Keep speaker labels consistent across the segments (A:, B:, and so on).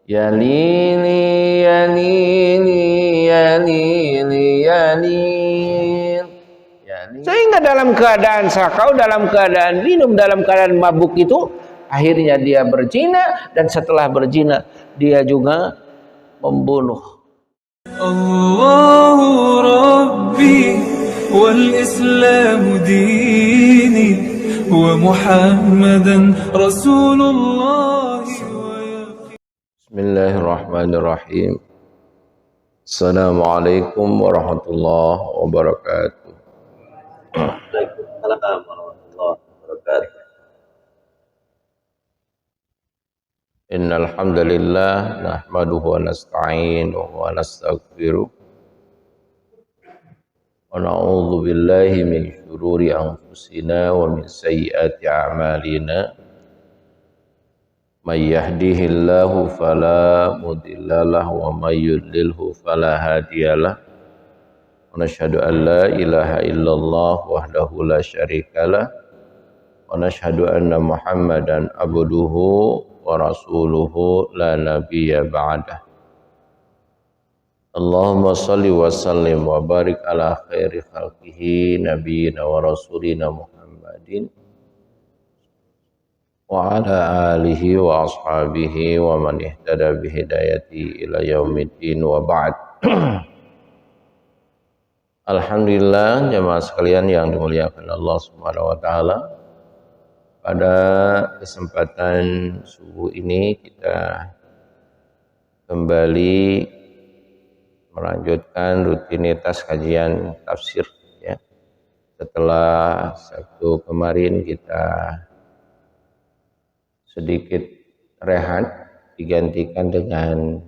A: Ya lili ya lili ya lili ya lil. Sehingga dalam keadaan sakau, dalam keadaan minum, dalam keadaan mabuk itu, akhirnya dia berzina, dan setelah berzina dia juga membunuh.
B: Allahu Rabbi wal Islam dini wa Muhammadan Rasulullah.
A: Bismillahirrahmanirrahim. Assalamualaikum warahmatullahi wabarakatuh.
C: Waalaikumsalam warahmatullahi wabarakatuh.
A: Innal hamdalillah nahmaduhu wa nasta'inuhu wa nastaghfiruh wa na'udzu billahi min syururi anfusina wa min sayyiati a'malina. May yahdihillahu fala mudhillalah wa may yudlilhu fala hadiyalah. Wa nashhadu an la ilaha illallah wahdahu la syarikalah wa nashhadu anna Muhammadan abduhu wa rasuluhu la nabiyya ba'dah. Allahumma salli wa sallim wa barik ala khairi khalqihi nabiyyina wa rasulina Muhammadin wa ala alihi wa ashabihi wa man ihtada bihidayati ila yaumiddin wa ba'd. Alhamdulillah jemaah sekalian yang dimuliakan Allah Subhanahu wa taala. Pada kesempatan subuh ini kita kembali melanjutkan rutinitas kajian tafsir ya. Setelah Sabtu kemarin kita sedikit rehat, digantikan dengan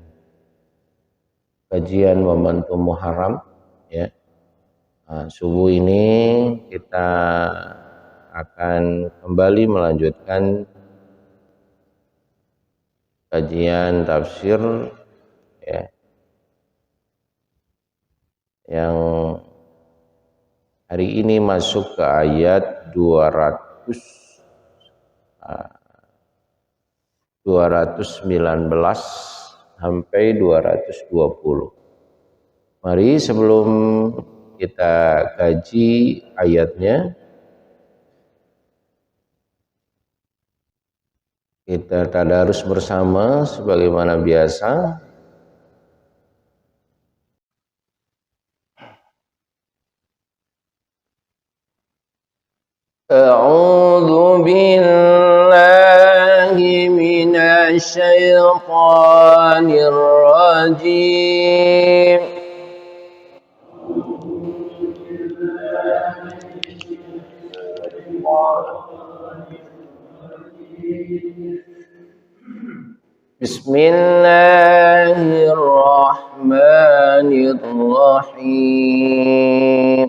A: kajian momentum Muharram ya. Subuh ini kita akan kembali melanjutkan kajian tafsir ya, yang hari ini masuk ke ayat 219 sampai 220. Mari sebelum kita kaji ayatnya, kita tadarus bersama sebagaimana biasa. A'udzu billahi minasy syaithanir rajim. Bismillahirrahmanirrahim.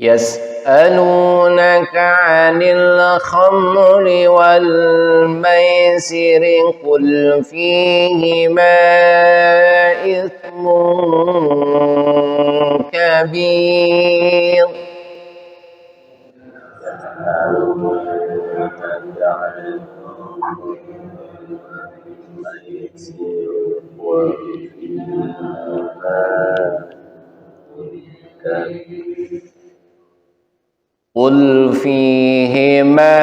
A: Yas'alunaka 'anil khamri wal maisiri qul fihima ithmun kabir. Qul fihima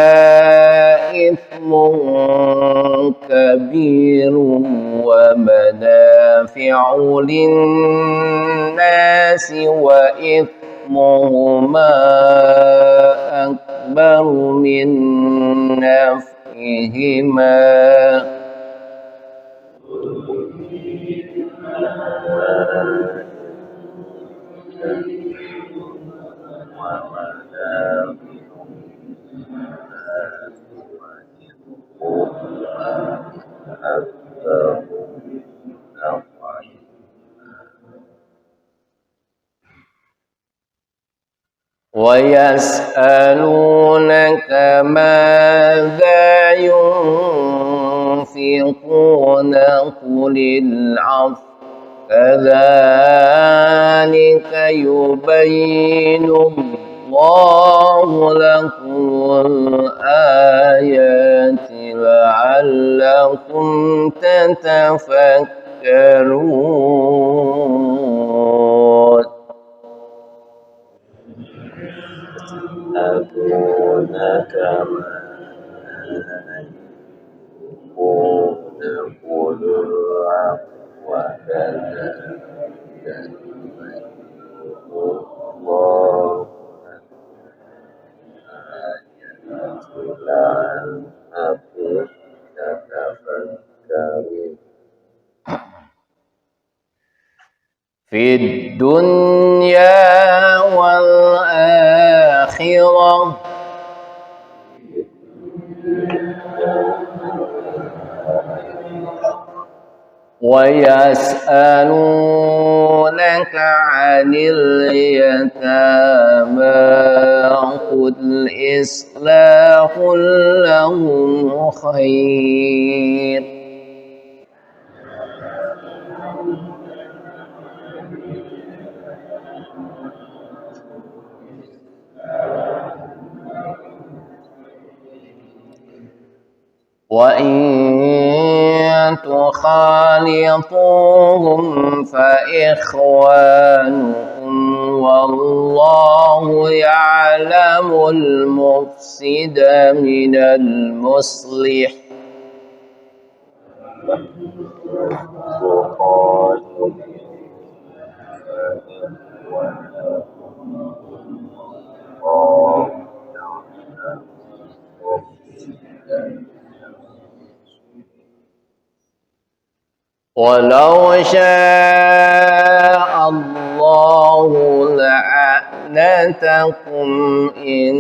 A: ithmun kabirun wa manafi'u linnasi wa ithmuhuma akbaru min naf'ihima. وَيَسْأَلُونَكَ مَاذَا يُنْفِقُونَ قُلِ الْعَفْوَ كذلك يبين الله لكم الآيات لعلكم تتفكرون.
C: يسألونك ماذا ينفقون قل العفو وكذلك يبين الله الآيات لعلكم تتفكرون.
A: في الدنيا والآخرة ويسألونك عن اليتامى قل إصلاح لهم خير وإن تخالطوهم فإخوانكم والله يعلم المفسد من المصلح ولو شاء الله لأعنتكم إن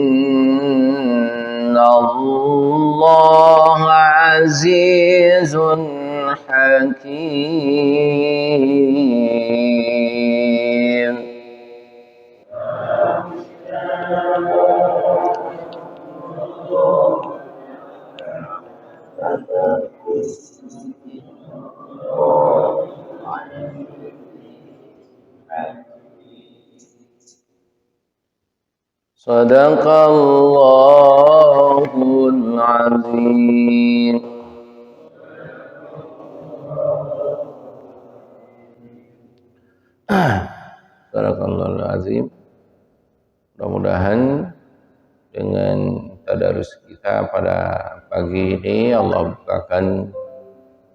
A: الله عزيز حكيم. Sadaqallahul azim. Sadaqallahul azim. Mudah-mudahan dengan tadarus kita pada pagi ini Allah bukakan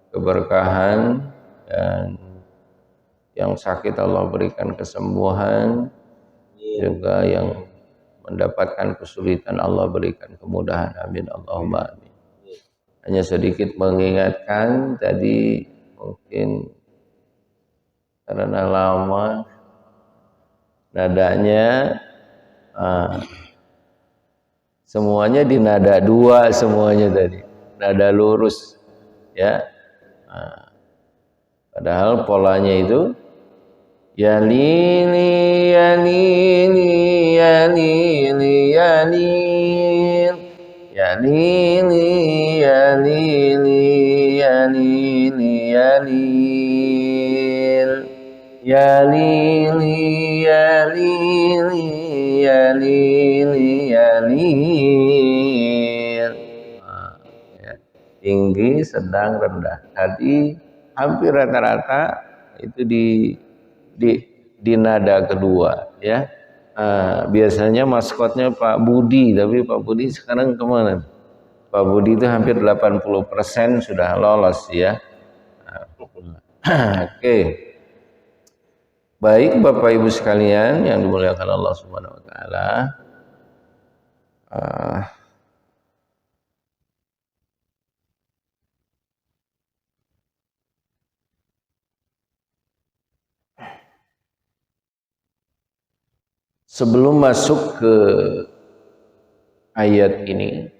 A: keberkahan dan yang sakit Allah berikan kesembuhan, juga yang mendapatkan kesulitan Allah berikan kemudahan. Amin Allahumma amin. Hanya sedikit mengingatkan tadi mungkin karena lama nadanya semuanya di nada dua semuanya tadi, nada lurus ya. Padahal polanya itu ya lili ya lili ya lili ya lil ya lili ya lili ya lili ya lil ya lili ya lili ya lili ya lil. Tinggi, sedang, rendah. Tadi hampir rata-rata itu di nada kedua ya. Biasanya maskotnya Pak Budi, tapi Pak Budi sekarang kemana? Pak Budi itu hampir 80% sudah lolos ya. Oke. Baik Bapak Ibu sekalian yang dimuliakan Allah Subhanahu wa taala. Sebelum masuk ke ayat ini,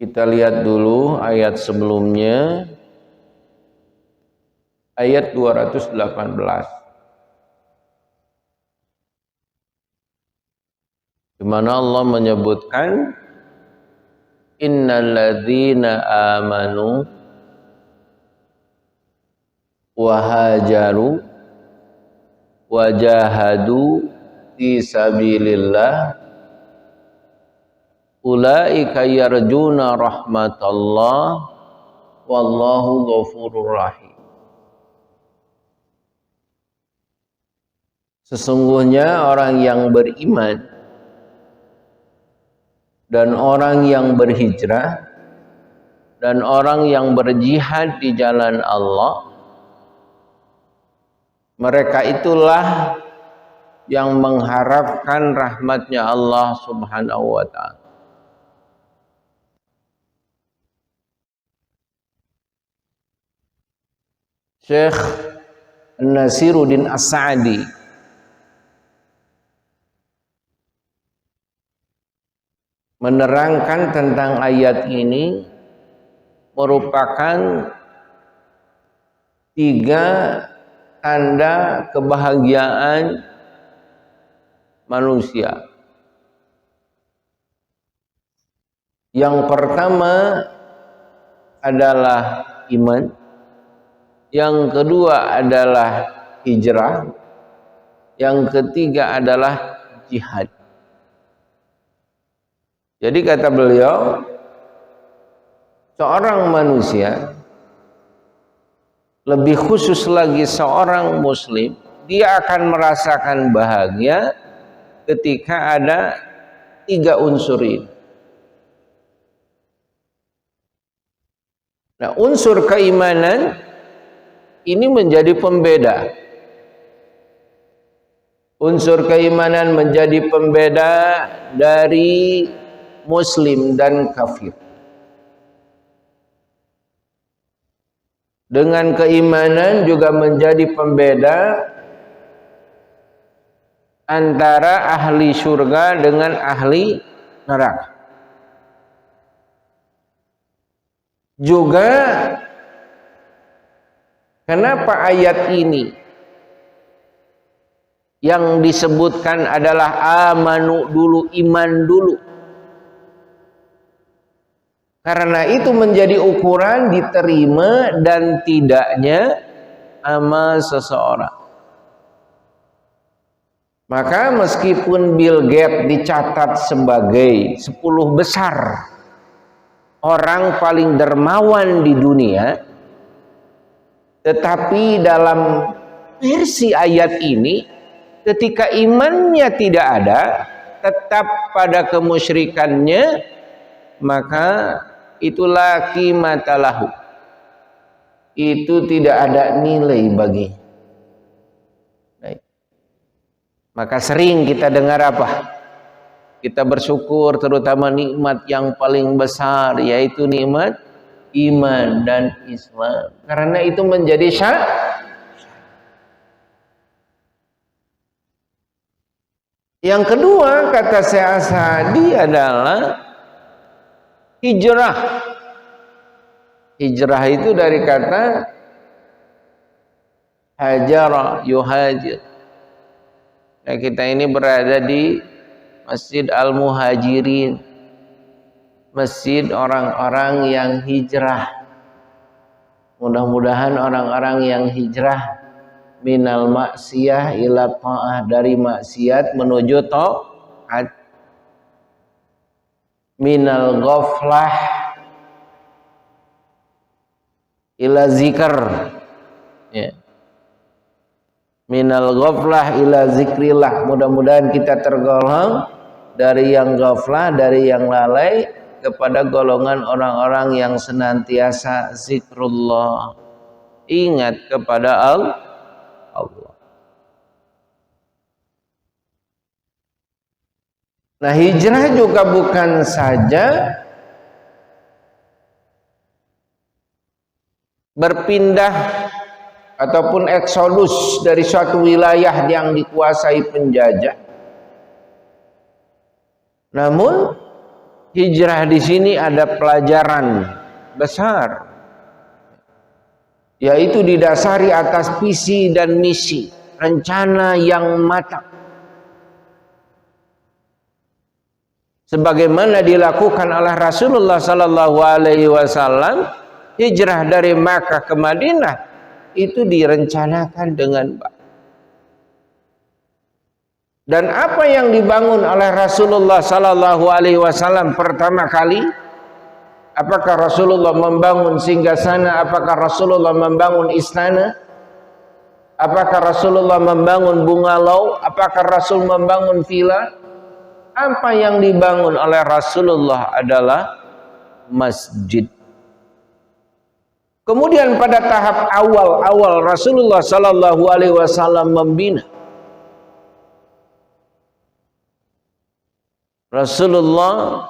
A: kita lihat dulu ayat sebelumnya, ayat 218. Di mana Allah menyebutkan innalladzina amanu wahajaru wajahadu fi sabilillah ulaika yarjuna rahmatallah wallahu ghafurur rahim. Sesungguhnya orang yang beriman dan orang yang berhijrah dan orang yang berjihad di jalan Allah, mereka itulah yang mengharapkan rahmatnya Allah Subhanahu wa ta'ala. Syekh Nasiruddin As-Sa'di menerangkan tentang ayat ini merupakan 3 tanda kebahagiaan manusia. Yang pertama adalah iman, yang kedua adalah hijrah, yang ketiga adalah jihad. Jadi kata beliau, seorang manusia, lebih khusus lagi seorang muslim, dia akan merasakan bahagia ketika ada 3 unsur ini. Nah, unsur keimanan ini menjadi pembeda. Unsur keimanan menjadi pembeda dari muslim dan kafir. Dengan keimanan juga menjadi pembeda antara ahli surga dengan ahli neraka. Juga kenapa ayat ini yang disebutkan adalah amanu dulu, iman dulu? Karena itu menjadi ukuran diterima dan tidaknya amal seseorang. Maka meskipun Bill Gates dicatat sebagai 10 besar orang paling dermawan di dunia, tetapi dalam versi ayat ini ketika imannya tidak ada, tetap pada kemusyrikannya, maka itulah qimatalahu, itu tidak ada nilai bagi. Baik. Maka sering kita dengar apa? Kita bersyukur terutama nikmat yang paling besar, yaitu nikmat iman dan Islam, karena itu menjadi syarat. Yang kedua kata Syekh As-Sa'di adalah hijrah. Hijrah itu dari kata hajara yuhajir. Nah, kita ini berada di Masjid Al-Muhajirin, masjid orang-orang yang hijrah. Mudah-mudahan orang-orang yang hijrah minal maksiyah ila ta'ah, dari maksiat menuju taat, minal ghaflah ila zikr, ya. Minal ghaflah ila zikrillah. Mudah-mudahan kita tergolong dari yang ghaflah, dari yang lalai, kepada golongan orang-orang yang senantiasa zikrullah, ingat kepada Allah. Nah, hijrah juga bukan saja berpindah ataupun eksodus dari suatu wilayah yang dikuasai penjajah. Namun hijrah di sini ada pelajaran besar, yaitu didasari atas visi dan misi, rencana yang matang, sebagaimana dilakukan oleh Rasulullah sallallahu alaihi wasallam. Hijrah dari Makkah ke Madinah itu direncanakan dengan baik. Dan apa yang dibangun oleh Rasulullah sallallahu alaihi wasallam pertama kali, apakah Rasulullah membangun singgasana, apakah Rasulullah membangun istana, apakah Rasulullah membangun bungalow, apakah Rasul membangun villa? Apa yang dibangun oleh Rasulullah adalah masjid. Kemudian pada tahap awal Rasulullah sallallahu alaihi wasallam membina. Rasulullah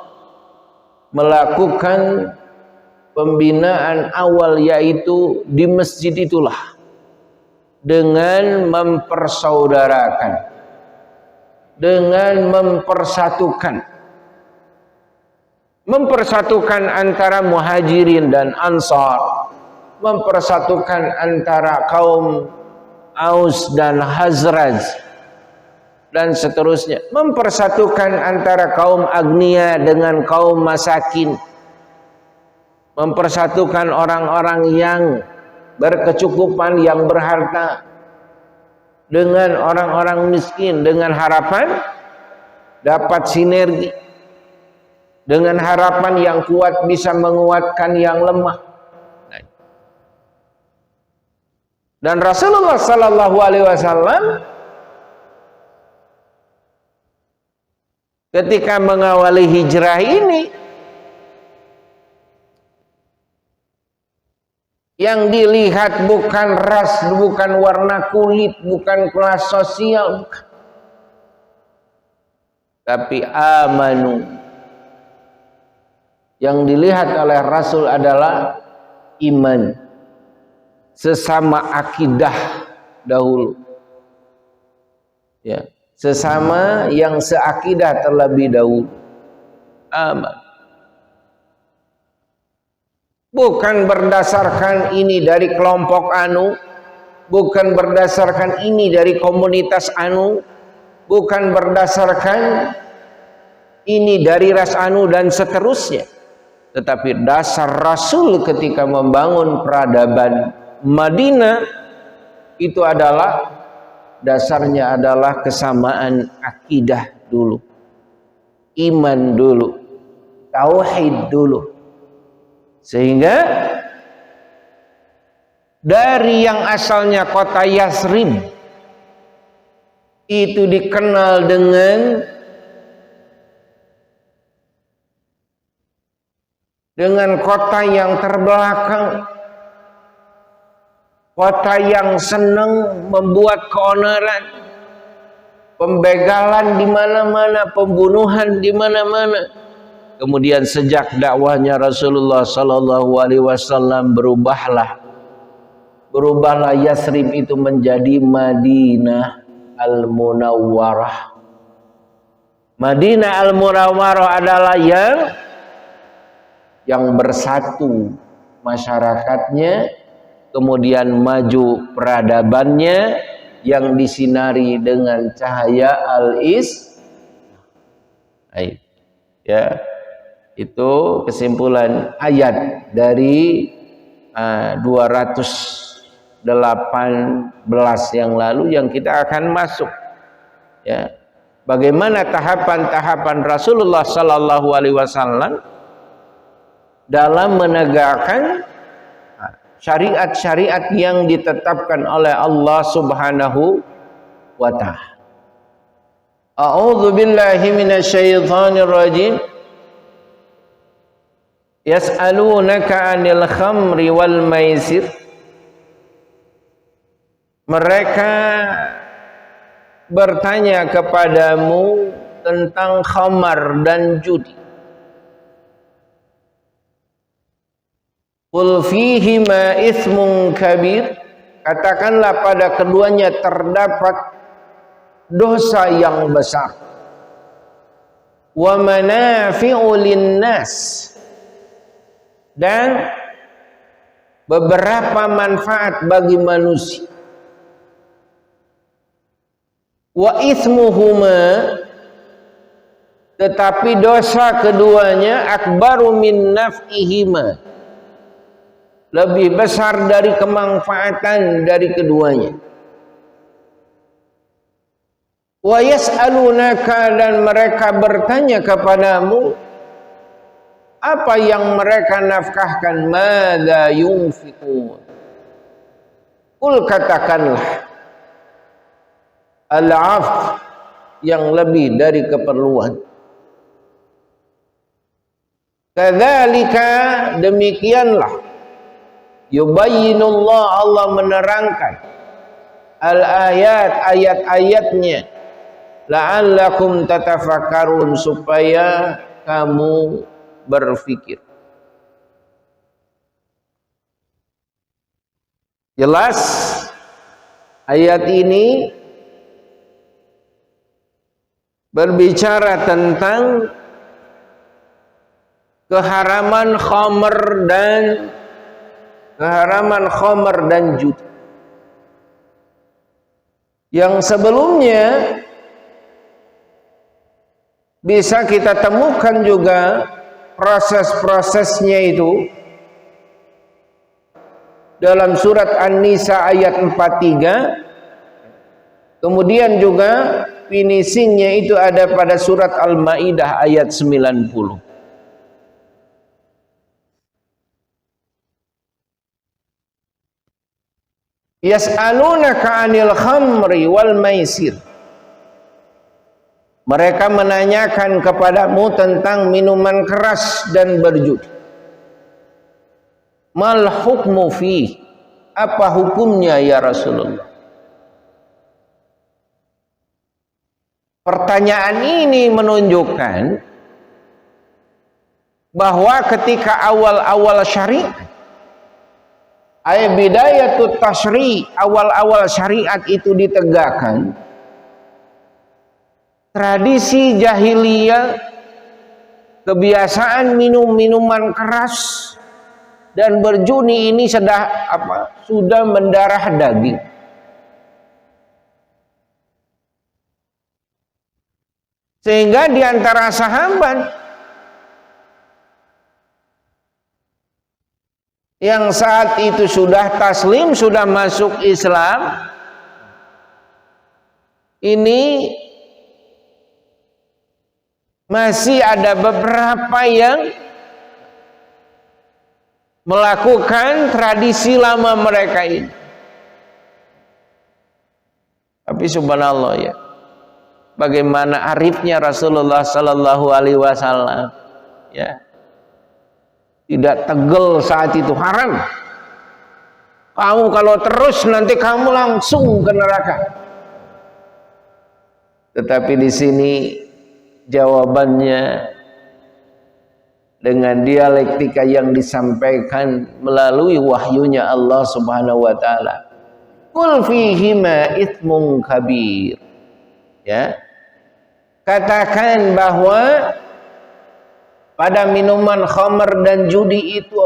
A: melakukan pembinaan awal yaitu di masjid itulah dengan mempersaudarakan, dengan mempersatukan antara muhajirin dan ansar, mempersatukan antara kaum Aus dan Hazraj dan seterusnya, mempersatukan antara kaum agnia dengan kaum masakin, mempersatukan orang-orang yang berkecukupan, yang berharta dengan orang-orang miskin, dengan harapan dapat sinergi, dengan harapan yang kuat bisa menguatkan yang lemah. Dan Rasulullah sallallahu alaihi wasallam ketika mengawali hijrah ini, yang dilihat bukan ras, bukan warna kulit, bukan kelas sosial, bukan. Tapi amanu. Yang dilihat oleh Rasul adalah iman, sesama akidah dahulu. Ya. Sesama yang seakidah terlebih dahulu. Aman. Bukan berdasarkan ini dari kelompok anu, bukan berdasarkan ini dari komunitas anu, bukan berdasarkan ini dari ras anu dan seterusnya. Tetapi dasar Rasul ketika membangun peradaban Madinah itu adalah dasarnya adalah kesamaan akidah dulu, iman dulu, tauhid dulu. Sehingga dari yang asalnya kota Yasrib itu dikenal dengan kota yang terbelakang, kota yang senang membuat keonaran, pembegalan di mana-mana, pembunuhan di mana-mana. Kemudian sejak dakwahnya Rasulullah sallallahu alaihi wasallam berubahlah Yasrib itu menjadi Madinah Al-Munawwarah. Madinah Al-Munawwarah adalah yang bersatu masyarakatnya, kemudian maju peradabannya yang disinari dengan cahaya al-Islam. Ya, itu kesimpulan ayat dari 218 yang lalu yang kita akan masuk. Ya, bagaimana tahapan-tahapan Rasulullah sallallahu alaihi wasallam dalam menegakkan syariat-syariat yang ditetapkan oleh Allah Subhanahu wa ta'ala. A'udzu billahi minasyaitonir rajim. Yas'alunaka 'anil khamri wal maisir. Mereka bertanya kepadamu tentang khamar dan judi. Qul fihima itsmun kabir. Katakanlah pada keduanya terdapat dosa yang besar. Wa manafi'u linnas. Dan beberapa manfaat bagi manusia. Wa itsmuhuma, tetapi dosa keduanya akbaru min naf'ihima, lebih besar dari kemanfaatan dari keduanya. Wa yas'alunaka, dan mereka bertanya kepadamu apa yang mereka nafkahkan, madza yunfiqun. Qul, katakanlah, al-'af, yang lebih dari keperluan. Kadzalika, demikianlah, yubayyinullah, Allah menerangkan al-ayat, ayat-ayatnya, la'allakum tatafakkarun, supaya kamu berfikir. Jelas ayat ini berbicara tentang keharaman khamr dan judi. Yang sebelumnya bisa kita temukan juga proses-prosesnya itu dalam surat An-Nisa ayat 43. Kemudian juga finishingnya itu ada pada surat Al-Maidah ayat 90. Yas'alunaka 'anil khamri wal maisir. Mereka menanyakan kepadamu tentang minuman keras dan berjudi. Mal hukmu fi, apa hukumnya ya Rasulullah? Pertanyaan ini menunjukkan bahwa ketika awal-awal syariat, bidayatut tasyri', awal-awal syariat itu ditegakkan, tradisi jahiliyah, kebiasaan minum minuman keras dan berjudi ini sudah mendarah daging. Sehingga di antara sahabat yang saat itu sudah taslim, sudah masuk Islam, ini masih ada beberapa yang melakukan tradisi lama mereka ini. Tapi subhanallah ya, bagaimana arifnya Rasulullah sallallahu alaihi wasallam, ya. Tidak tegel saat itu, haram. Kamu kalau terus nanti kamu langsung ke neraka. Tetapi di sini jawabannya dengan dialektika yang disampaikan melalui wahyunya Allah Subhanahu wa taala. Qul fihima itsmun kabir. Ya. Katakan bahwa pada minuman khamr dan judi itu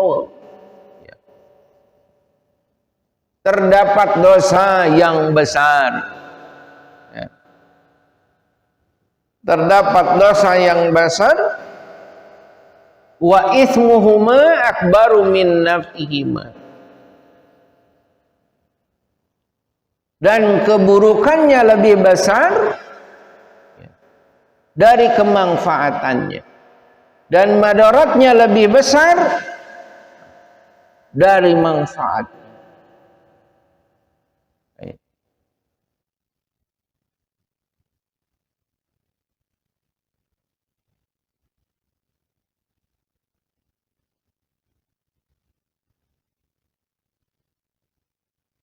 A: terdapat dosa yang besar. Ya. Terdapat dosa yang besar. Wa itsmuhuma akbaru min naf'ihima. Dan keburukannya lebih besar dari kemanfaatannya. Dan madaratnya lebih besar dari manfaat.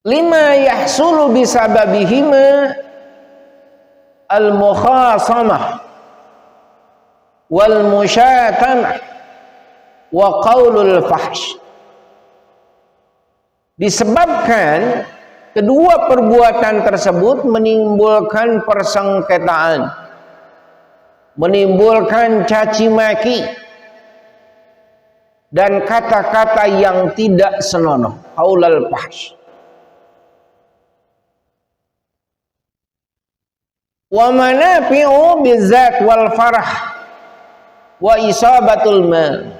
A: Lima yahsulu bisababihima al-mukhasamah wal musyatamah wa qaulul fahsh. Disebabkan kedua perbuatan tersebut menimbulkan persengketaan, menimbulkan caci maki dan kata-kata yang tidak senonoh, qaulul fahsh. Wa manafi'u bizzat wal farah wa isabatul mal.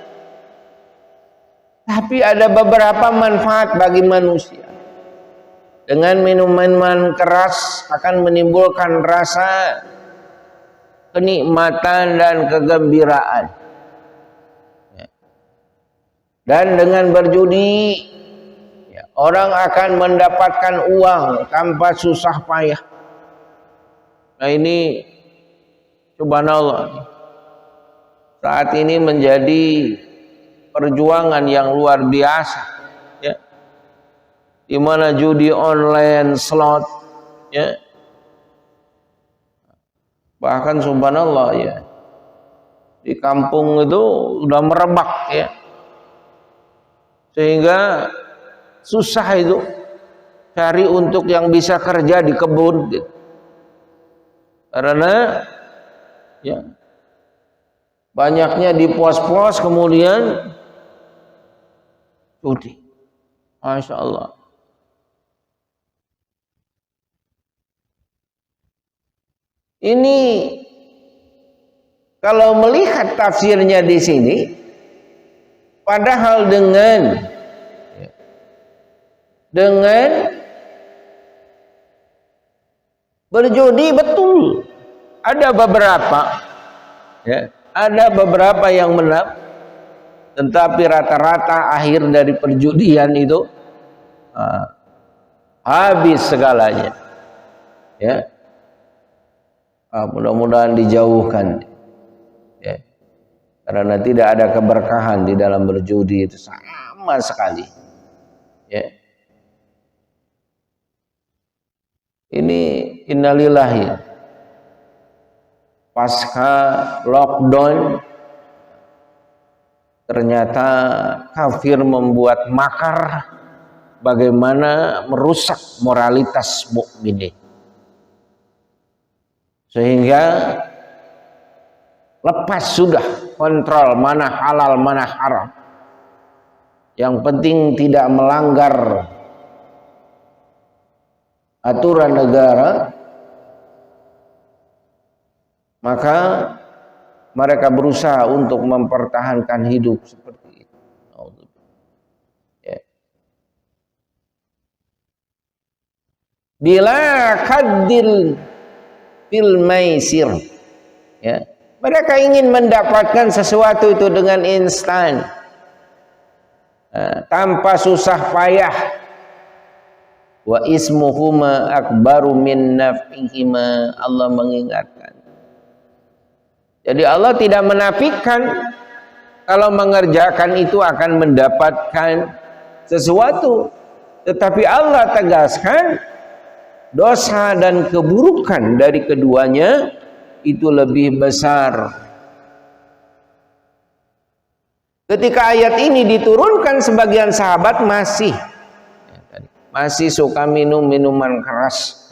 A: Tapi ada beberapa manfaat bagi manusia. Dengan minuman keras akan menimbulkan rasa kenikmatan dan kegembiraan. Dan dengan berjudi, orang akan mendapatkan uang tanpa susah payah. Nah ini subhanallah, saat ini menjadi perjuangan yang luar biasa, ya, di mana judi online, slot, ya, bahkan subhanallah, ya, di kampung itu udah merebak, ya, sehingga susah itu cari untuk yang bisa kerja di kebun, gitu. Karena ya banyaknya di pos-pos kemudian judi. Masya Allah. Ini kalau melihat tafsirnya di sini, padahal dengan berjudi betul ada beberapa yang menang, tetapi rata-rata akhir dari perjudian itu habis segalanya, ya. Mudah-mudahan dijauhkan, ya, karena tidak ada keberkahan di dalam berjudi itu sama sekali, ya. Ini innalillahi, pasca lockdown ternyata kafir membuat makar bagaimana merusak moralitas mukminin, sehingga lepas sudah kontrol mana halal mana haram. Yang penting tidak melanggar aturan negara, maka mereka berusaha untuk mempertahankan hidup seperti itu. Ya. Bila kaddil fil maisir, ya, mereka ingin mendapatkan sesuatu itu dengan instan, tanpa susah payah. Wa ismuhuma akbaru min naf'ihima, Allah mengingatkan. Jadi Allah tidak menafikan kalau mengerjakan itu akan mendapatkan sesuatu, tetapi Allah tegaskan dosa dan keburukan dari keduanya itu lebih besar. Ketika ayat ini diturunkan, sebagian sahabat masih suka minum minuman keras,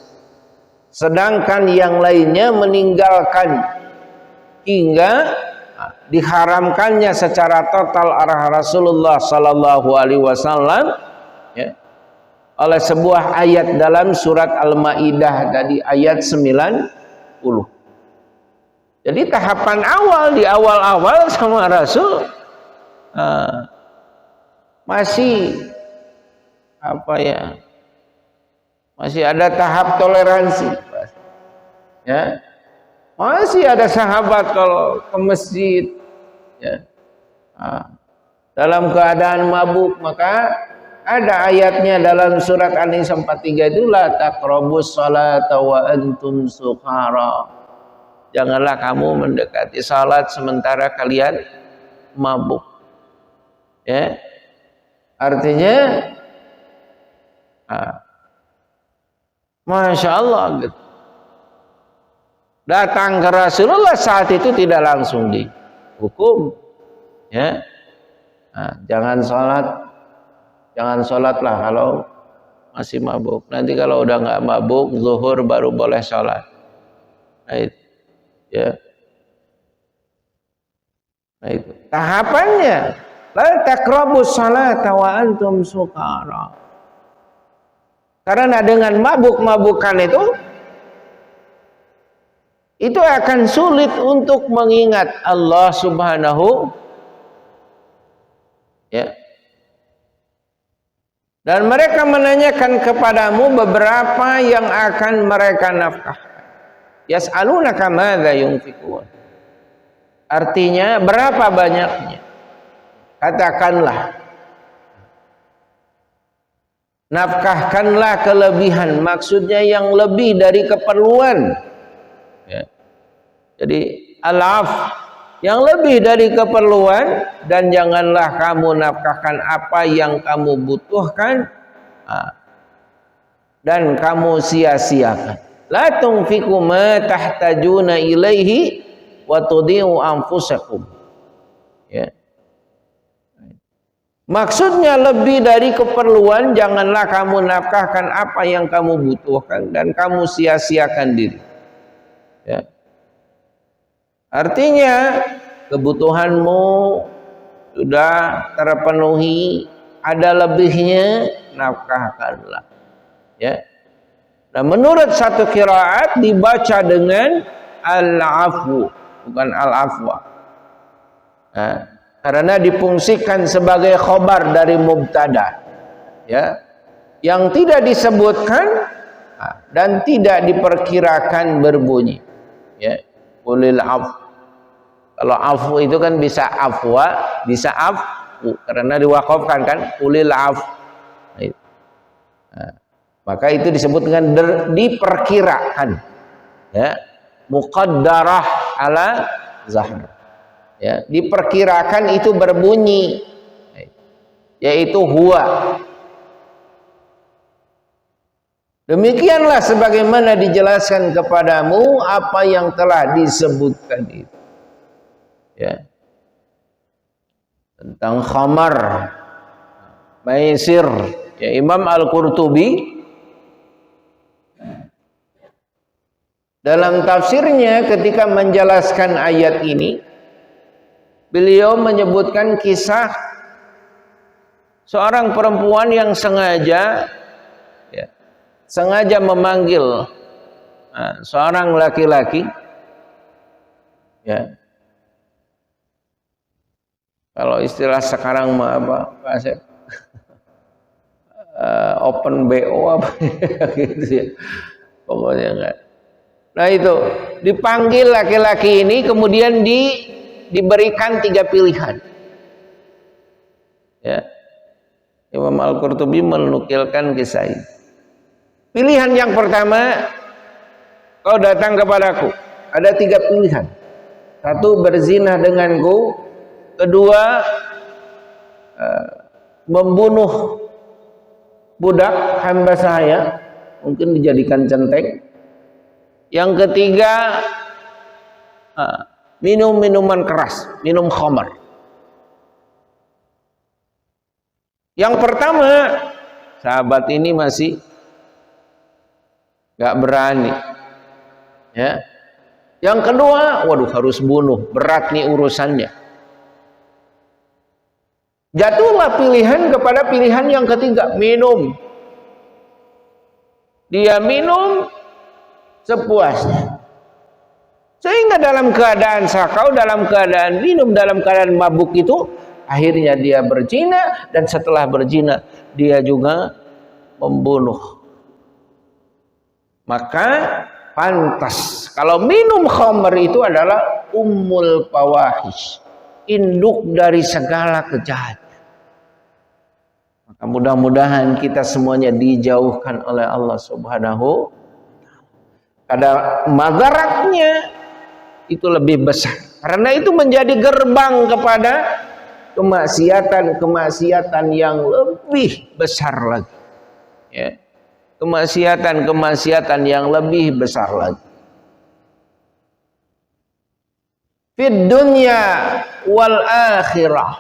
A: sedangkan yang lainnya meninggalkan hingga diharamkannya secara total arah Rasulullah Sallallahu Alaihi Wasallam, ya, oleh sebuah ayat dalam surat Al-Maidah tadi ayat 90. Jadi tahapan awal, di awal-awal sama Rasul masih masih ada tahap toleransi, ya. Masih ada sahabat kalau ke masjid, ya, dalam keadaan mabuk, maka ada ayatnya dalam surat An-Nisa 43 itu, la taqrabus sholata wa antum sukhara. Janganlah kamu mendekati salat sementara kalian mabuk. Ya. Artinya Masya Allah, gitu. Datang ke Rasulullah saat itu tidak langsung dihukum, ya. Jangan sholatlah kalau masih mabuk. Nanti kalau udah nggak mabuk, zuhur baru boleh sholat. Nah itu, ya. Nah itu tahapannya. La taqrabus sholata wa antum sukara. Karena dengan mabuk-mabukan itu akan sulit untuk mengingat Allah Subhanahu, ya, Dan mereka menanyakan kepadamu beberapa yang akan mereka nafkahkan. Yas'alunaka madza yunfiqun. Artinya berapa banyaknya? Katakanlah, nafkahkanlah kelebihan, maksudnya yang lebih dari keperluan. Ya. Jadi al-af, yang lebih dari keperluan, dan janganlah kamu nafkahkan apa yang kamu butuhkan dan kamu sia-siakan. La tunfiqu ma tahtajuna ilaihi wa tudiu anfusakum. Ya. Maksudnya lebih dari keperluan, janganlah kamu nafkahkan apa yang kamu butuhkan dan kamu sia-siakan diri. Ya. Artinya kebutuhanmu sudah terpenuhi, ada lebihnya, nafkahkanlah. Ya. Nah, menurut satu qiraat dibaca dengan al-afwu, bukan al-afwa. Nah, karena difungsikan sebagai khobar dari mubtada, ya, yang tidak disebutkan dan tidak diperkirakan berbunyi. Ya, ulil af. Kalau afu itu kan bisa afwa, bisa afu, karena diwakafkan kan ulil af. Nah, maka itu disebut dengan diperkirakan, ya, muqaddarah ala zahr, ya, diperkirakan itu berbunyi, yaitu huwa. Demikianlah sebagaimana dijelaskan kepadamu apa yang telah disebutkan itu, ya, tentang khamar, maisir. Ya, Imam Al-Qurtubi dalam tafsirnya ketika menjelaskan ayat ini, beliau menyebutkan kisah seorang perempuan yang sengaja memanggil seorang laki-laki, ya, kalau istilah sekarang apa Pak Asep, open BO apa gitu ya, pokoknya enggak. Nah, itu dipanggil laki-laki ini, kemudian diberikan 3 pilihan. Ya. Imam Al-Qurtubi menukilkan kisah ini. Pilihan yang pertama, kau datang kepadaku, ada 3 pilihan. 1, berzina denganku. 2, membunuh budak hamba saya, mungkin dijadikan centeng. Yang ketiga, minum minuman keras, minum khamar. Yang pertama, sahabat ini masih gak berani, ya. Yang kedua, waduh, harus bunuh, berat nih urusannya. Jatuhlah pilihan kepada pilihan yang ketiga, minum. Dia minum sepuasnya, sehingga dalam keadaan sakau, dalam keadaan minum, dalam keadaan mabuk itu, akhirnya dia berzina, dan setelah berzina dia juga membunuh. Maka pantas kalau minum khamr itu adalah ummul fawahish, induk dari segala kejahatan. Maka mudah-mudahan kita semuanya dijauhkan oleh Allah Subhanahu. Ada madaratnya itu lebih besar, karena itu menjadi gerbang kepada kemaksiatan yang lebih besar lagi, ya. Kemaksiatan yang lebih besar lagi. Fid dunya wal akhirah,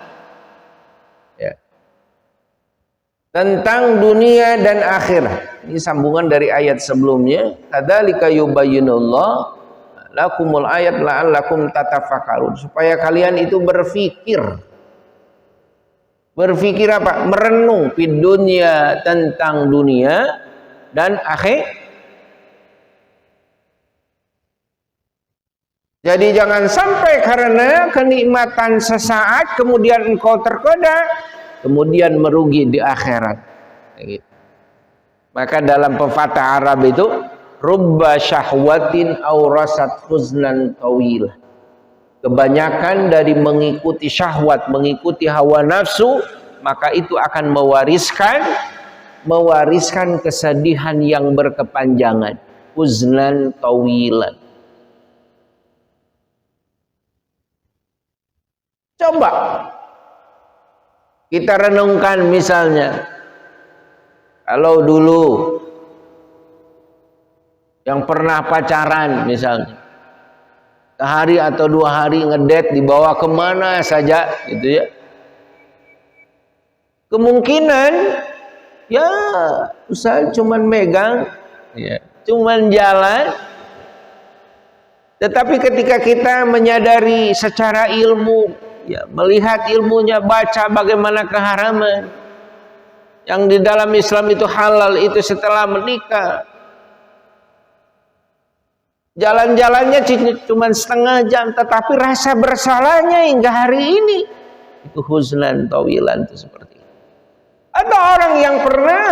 A: ya. Tentang dunia dan akhirat. Ini sambungan dari ayat sebelumnya. Kadzalika yubayyinullahu lakumul ayat la'allakum tatafakkarun, supaya kalian itu berpikir. Berpikir apa? Merenung fid dunya, tentang dunia dan akhir. Jadi jangan sampai karena kenikmatan sesaat kemudian engkau tergoda, kemudian merugi di akhirat. Gitu. Maka dalam pepatah Arab itu rubba syahwatin aurasat huznan tawil. Kebanyakan dari mengikuti syahwat, mengikuti hawa nafsu, maka itu akan mewariskan kesedihan yang berkepanjangan, huznan tawilan. Coba kita renungkan misalnya, kalau dulu yang pernah pacaran misalnya, sehari atau 2 hari ngedate dibawa kemana saja gitu ya, kemungkinan ya usaha cuman megang ya, cuman jalan. Tetapi ketika kita menyadari secara ilmu ya, melihat ilmunya, baca bagaimana keharaman yang di dalam Islam itu halal itu setelah menikah, jalan-jalannya cuma setengah jam, tetapi rasa bersalahnya hingga hari ini itu huznan tawilan itu seperti itu. Ada orang yang pernah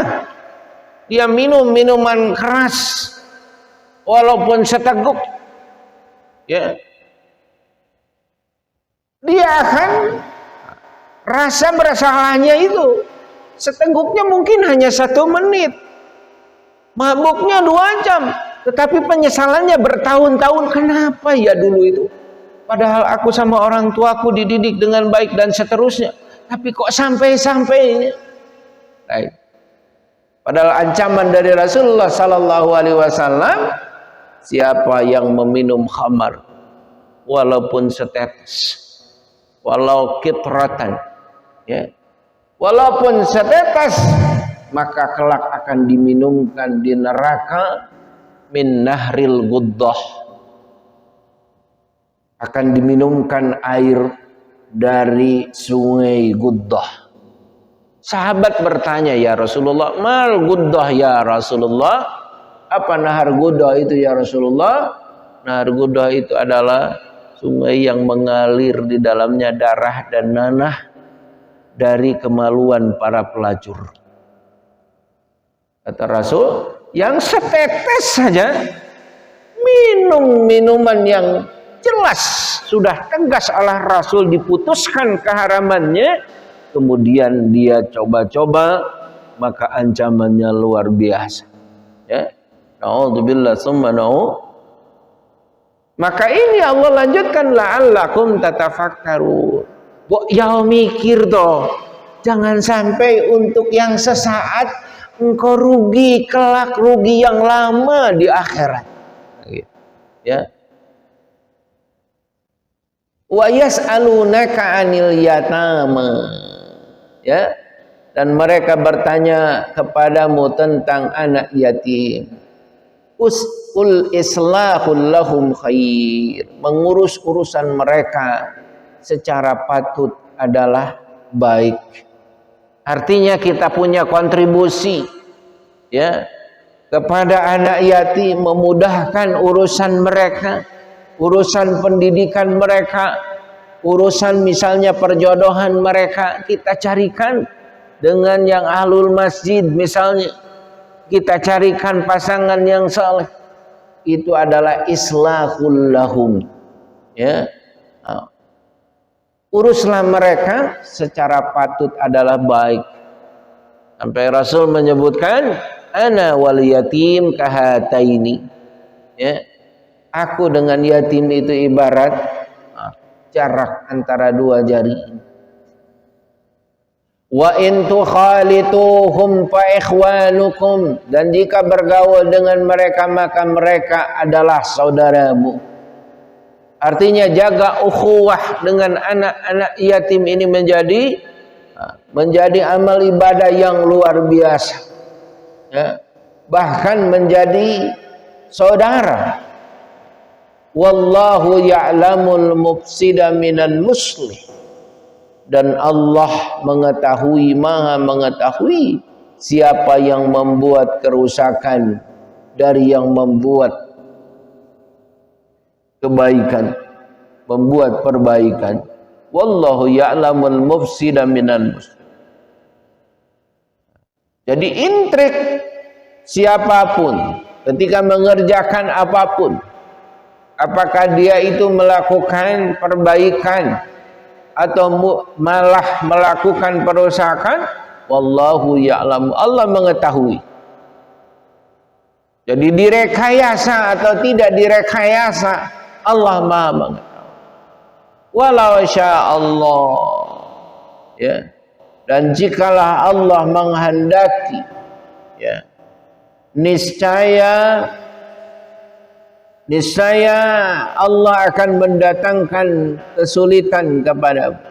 A: dia minum minuman keras walaupun seteguk ya, dia akan rasa bersalahnya itu seteguknya mungkin hanya 1 menit, mabuknya 2 jam, tetapi penyesalannya bertahun-tahun. Kenapa ya dulu itu, padahal aku sama orang tuaku dididik dengan baik dan seterusnya, tapi kok sampai-sampai baik. Padahal ancaman dari Rasulullah Sallallahu Alaihi Wasallam, siapa yang meminum khamar walaupun setetes, walau kitratan ya, walaupun setetes, maka kelak akan diminumkan di neraka min nahril guddah, akan diminumkan air dari sungai Guddah. Sahabat bertanya, ya Rasulullah, mal Guddah ya Rasulullah, apa nahar Guddah itu ya Rasulullah? Nahar Guddah itu adalah sungai yang mengalir di dalamnya darah dan nanah dari kemaluan para pelacur. Kata Rasul, yang setetes saja minum minuman yang jelas sudah tegas oleh Rasul diputuskan keharamannya, kemudian dia coba-coba, maka ancamannya luar biasa ya. Na'udzubillah summa na'udzubillah. Maka ini Allah lanjutkan, la'allakum tatafakkarun. Kok ya mikir toh, jangan sampai untuk yang sesaat engkau rugi kelak, rugi yang lama di akhirat ya. Wa yas'alunaka 'anil yatama ya, dan mereka bertanya kepadamu tentang anak yatim. Qul islahul lahum khair, mengurus urusan mereka secara patut adalah baik. Artinya kita punya kontribusi ya kepada anak yatim, memudahkan urusan mereka, urusan pendidikan mereka, urusan misalnya perjodohan mereka, kita carikan dengan yang ahlul masjid misalnya, kita carikan pasangan yang saleh. Itu adalah islahul lahum ya. Uruslah mereka secara patut adalah baik. Sampai Rasul menyebutkan, ana wal yatim kahataini ya, aku dengan yatim itu ibarat jarak antara 2 jari. Wa in tukhalituhum fa ikhwanukum, dan jika bergaul dengan mereka maka mereka adalah saudaramu. Artinya jaga ukhuwah dengan anak-anak yatim ini menjadi amal ibadah yang luar biasa ya, bahkan menjadi saudara. Wallahu ya'lamul mufsida minal muslih, dan Allah mengetahui, maha mengetahui siapa yang membuat kerusakan dari yang membuat kebaikan, membuat perbaikan. Wallahu ya'lamul mufsida minal muslih. Jadi intrik siapapun ketika mengerjakan apapun, apakah dia itu melakukan perbaikan atau malah melakukan perusakan, wallahu ya'lamu, Allah mengetahui. Jadi direkayasa atau tidak direkayasa, Allah Maha mengetahui. Walau sya'allah, ya. Dan jikalah Allah menghendaki, ya, niscaya Allah akan mendatangkan kesulitan kepadamu.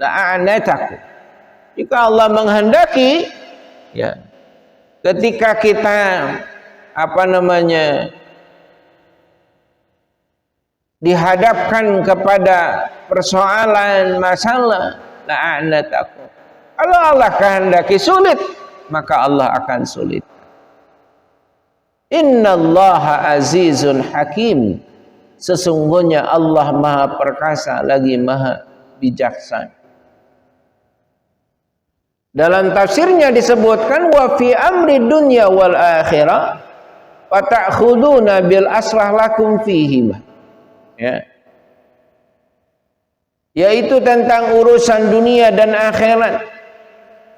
A: La'anataku. Jika Allah menghendaki, ya, ketika kita dihadapkan kepada persoalan masalah, la'anataku. Kalau Allah kehendaki sulit, maka Allah akan sulit. Innallaha azizun hakim. Sesungguhnya Allah Maha perkasa lagi Maha bijaksana. Dalam tafsirnya disebutkan wa fi amri dunya wal akhirah fata'khuduna bil aslah lakum fihi. Ya. Yaitu tentang urusan dunia dan akhirat,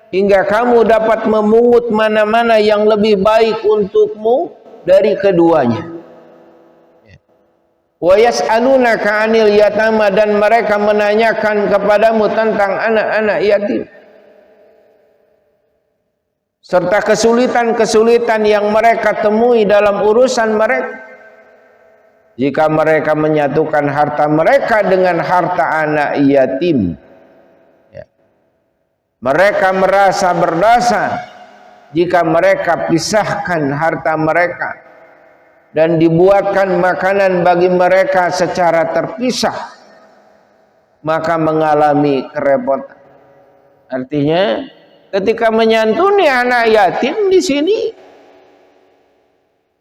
A: hingga kamu dapat memungut mana-mana yang lebih baik untukmu dari keduanya. Wa yas'alunaka 'anil yatama, dan mereka menanyakan kepadamu tentang anak-anak yatim, serta kesulitan-kesulitan yang mereka temui dalam urusan mereka. Jika mereka menyatukan harta mereka dengan harta anak yatim, ya, mereka merasa berdosa jika mereka pisahkan harta mereka dan dibuatkan makanan bagi mereka secara terpisah, maka mengalami kerepotan. Artinya, ketika menyantuni anak yatim di sini,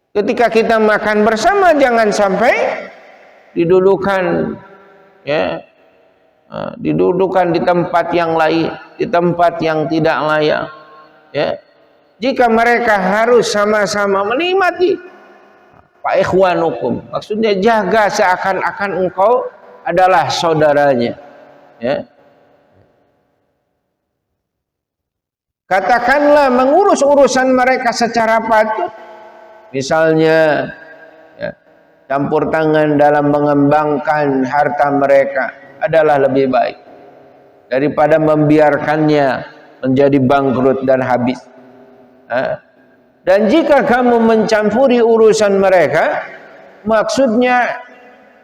A: ketika kita makan bersama, jangan sampai didudukan, ya, didudukan di tempat yang lain, di tempat yang tidak layak. Ya, jika mereka harus sama-sama menikmati, fa ikhwanukum, maksudnya jaga seakan-akan engkau adalah saudaranya. Ya. Katakanlah mengurus urusan mereka secara patut. Misalnya, ya, campur tangan dalam mengembangkan harta mereka adalah lebih baik daripada membiarkannya menjadi bangkrut dan habis. Dan jika kamu mencampuri urusan mereka, maksudnya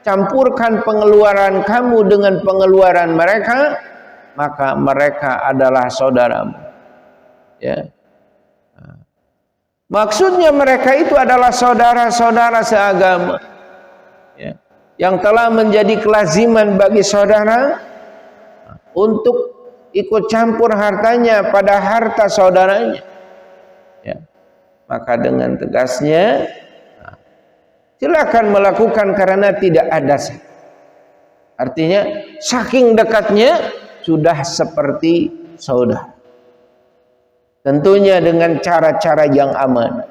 A: campurkan pengeluaran kamu dengan pengeluaran mereka, maka mereka adalah saudaramu. Ya. Maksudnya mereka itu adalah saudara-saudara seagama, ya, yang telah menjadi kelaziman bagi saudara untuk ikut campur hartanya pada harta saudaranya. Ya. Maka dengan tegasnya, silakan melakukan karena tidak ada. Artinya saking dekatnya sudah seperti saudara. Tentunya dengan cara-cara yang aman.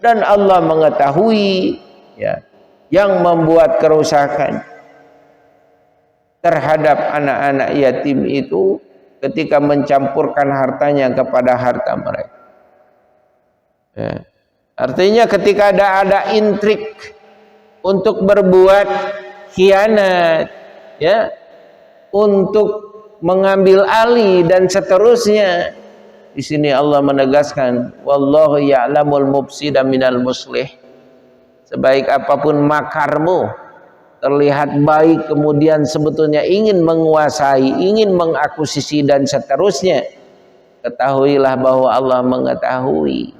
A: Dan Allah mengetahui, ya, yang membuat kerusakan terhadap anak-anak yatim itu ketika mencampurkan hartanya kepada harta mereka. Ya. Artinya ketika ada intrik untuk berbuat khianat, ya, untuk mengambil alih dan seterusnya. Di sini Allah menegaskan, wallahu ya'lamul mufsida minal muslih. Sebaik apapun makarmu, terlihat baik kemudian sebetulnya ingin menguasai, ingin mengakuisisi dan seterusnya, ketahuilah bahwa Allah mengetahui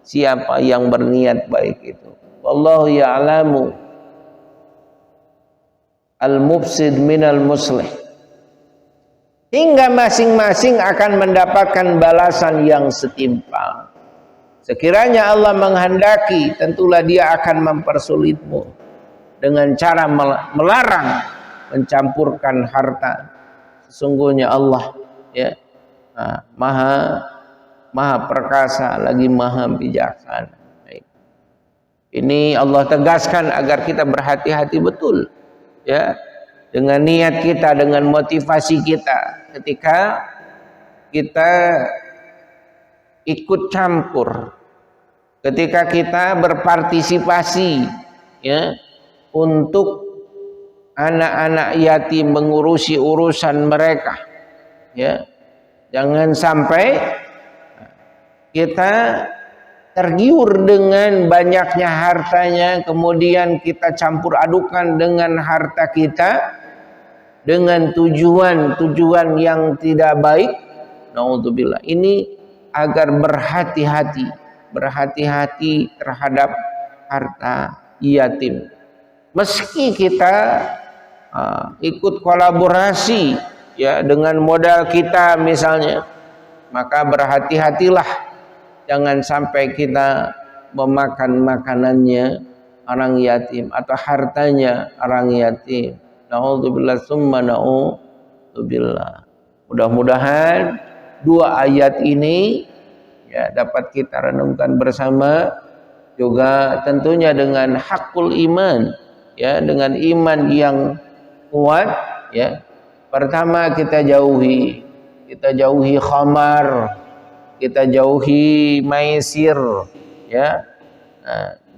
A: siapa yang berniat baik itu. Wallahu ya'lamu al-mufsid minal muslih. Hingga masing-masing akan mendapatkan balasan yang setimpal. Sekiranya Allah menghendaki, tentulah Dia akan mempersulitmu dengan cara melarang mencampurkan harta. Sesungguhnya Allah, ya, Maha maha perkasa lagi maha bijaksana. Ini Allah tegaskan agar kita berhati-hati betul, ya, dengan niat kita, dengan motivasi kita ketika kita ikut campur, ketika kita berpartisipasi, ya, untuk anak-anak yatim, mengurusi urusan mereka, ya. Jangan sampai kita tergiur dengan banyaknya hartanya, kemudian kita campur adukan dengan harta kita dengan tujuan yang tidak baik. Naudzubillah. Ini agar berhati-hati terhadap harta yatim. Meski kita ikut kolaborasi, ya, dengan modal kita misalnya, maka berhati-hatilah. Jangan sampai kita memakan makanannya orang yatim atau hartanya orang yatim. Na'udzubillah summa na'udzubillah. Mudah-mudahan dua ayat ini, ya, dapat kita renungkan bersama, juga tentunya dengan hakul iman, ya, dengan iman yang kuat, ya. Pertama kita jauhi khamar, kita jauhi maisir, ya,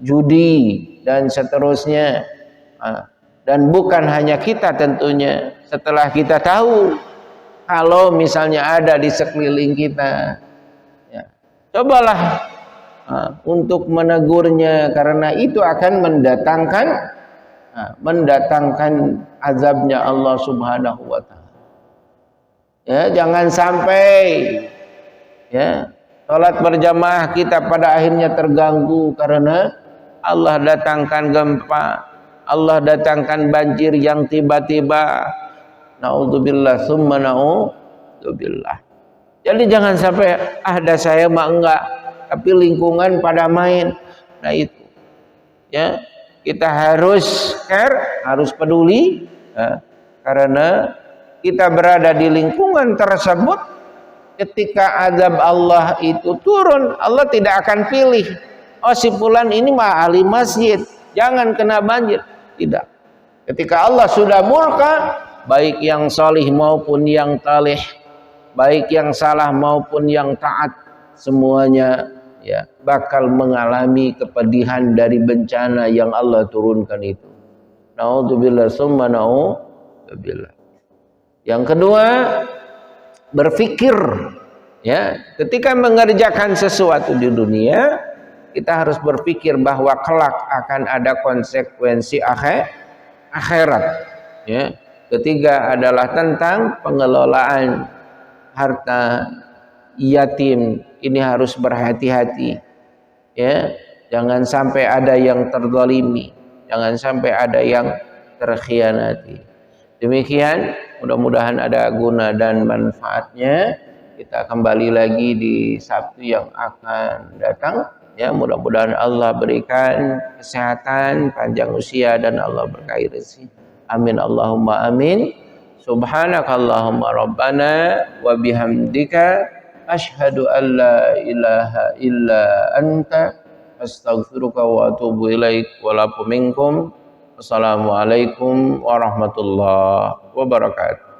A: judi dan seterusnya. Dan bukan hanya kita tentunya, setelah kita tahu kalau misalnya ada di sekeliling kita, ya, cobalah untuk menegurnya, karena itu akan mendatangkan azabnya Allah Subhanahu wa taala. Ya, jangan sampai, ya, salat berjamaah kita pada akhirnya terganggu karena Allah datangkan gempa, Allah datangkan banjir yang tiba-tiba. Naudzubillah summa naudzubillah. Jadi jangan sampai ada saya mah enggak, tapi lingkungan pada main. Nah itu, ya, kita harus care, harus peduli, ya, karena kita berada di lingkungan tersebut. Ketika azab Allah itu turun, Allah tidak akan pilih, oh si fulan ini mah ahli masjid, jangan kena banjir. Tidak. Ketika Allah sudah murka, baik yang salih maupun yang talih, baik yang salah maupun yang taat, semuanya, ya, bakal mengalami kepedihan dari bencana yang Allah turunkan itu. Naudzubillah summa naudzubillah. Yang kedua, berpikir, ya, ketika mengerjakan sesuatu di dunia, kita harus berpikir bahwa kelak akan ada konsekuensi akhirat, ya. Ketiga adalah tentang pengelolaan harta yatim. Ini harus berhati-hati, ya, jangan sampai ada yang terzalimi, jangan sampai ada yang terkhianati. Demikian, mudah-mudahan ada guna dan manfaatnya. Kita kembali lagi di Sabtu yang akan datang, ya. Mudah-mudahan Allah berikan kesehatan, panjang usia, dan Allah berkahi rezeki. Amin Allahumma amin. Subhanakallahumma rabbana wa bihamdika asyhadu an la ilaha illa anta astaghfiruka wa atubu ilaik wa lakum minkum. Wassalamualaikum warahmatullahi wabarakatuh.